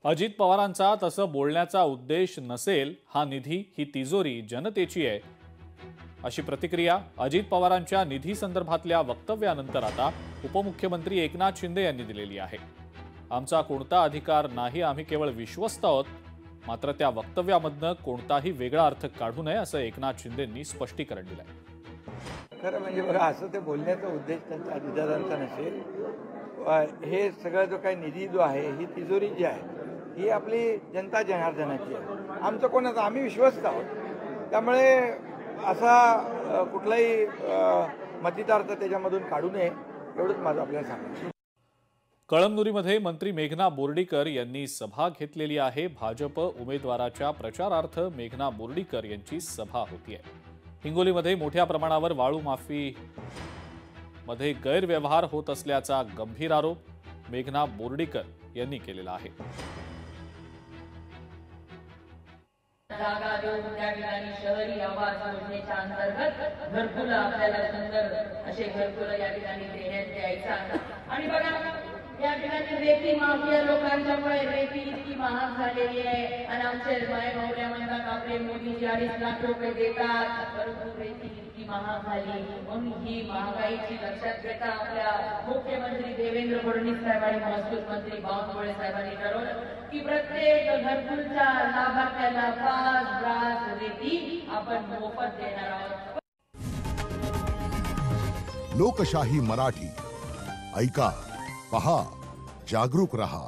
अजित पवारांचा तसं बोलण्याचा उद्देश नसेल, हा निधी ही तिजोरी जनतेची आहे, अशी प्रतिक्रिया अजित पवारांच्या निधी संदर्भातल्या वक्तव्यानंतर आता उपमुख्यमंत्री एकनाथ शिंदे यांनी दिलेली आहे। आमचा कोणता अधिकार नाही, आम्ही केवळ विश्वस्त आहोत। मात्र त्या वक्तव्यामधनं कोणताही वेगळा अर्थ काढू नये असं एकनाथ शिंदेंनी स्पष्टीकरण दिलंय। खरं म्हणजे बघा, असं ते बोलण्याचा उद्देश त्यांचा अधिकारांचा नसेल। हे सगळं जो काही निधी जो आहे, ही तिजोरी जी आहे, ही आपली जनता जनार्दनाची आहे। आमचं कोणाचं, आम्ही विश्वस्त आहोत। त्यामुळे असा कुठलाही मतितार्थ त्याच्यामधून काढू नये, एवढंच माझं आपल्याला सांगायचं। कळमनुरीमध्ये मंत्री मेघना बोर्डीकर यांनी सभा घेतलेली आहे। भाजप उमेदवाराच्या प्रचारार्थ मेघना बोर्डीकर यांची सभा होतीये। हिंगोलीमध्ये मोठ्या प्रमाणावर वाळू माफी मध्ये गैरव्यवहार होत असल्याचा गंभीर आरोप मेघना बोर्डीकर यांनी केलेला आहे। जागा देऊन त्या ठिकाणी शहरी आवास योजनेच्या अंतर्गत घरकुलं आपल्याला सुंदर असे घरकुलं या ठिकाणी देण्यात यायचं। आणि बघा, या ठिकाणी रेती माफिया लोकांच्यामुळे रेती इतकी महाग झालेली आहे आणि आमचे मायबावल्या म्हणतात आपले मोदीजी 2.5 लाख रुपये देतात, परंतु रेती इतकी महाग झाली। म्हणून ही महागाईची लक्षात घेता आपल्या मुख्यमंत्री देवेंद्र फडणवीस साहेब आणि महसूल मंत्री बावनकुळे साहेबांनी ठरवलं की प्रत्येक घरकुलच्या लाभार्थ्याला 5 ब्रास रेती आपण मोफत देणार आहोत। लोकशाही मराठी ऐका, पहा, जागरूक रहा।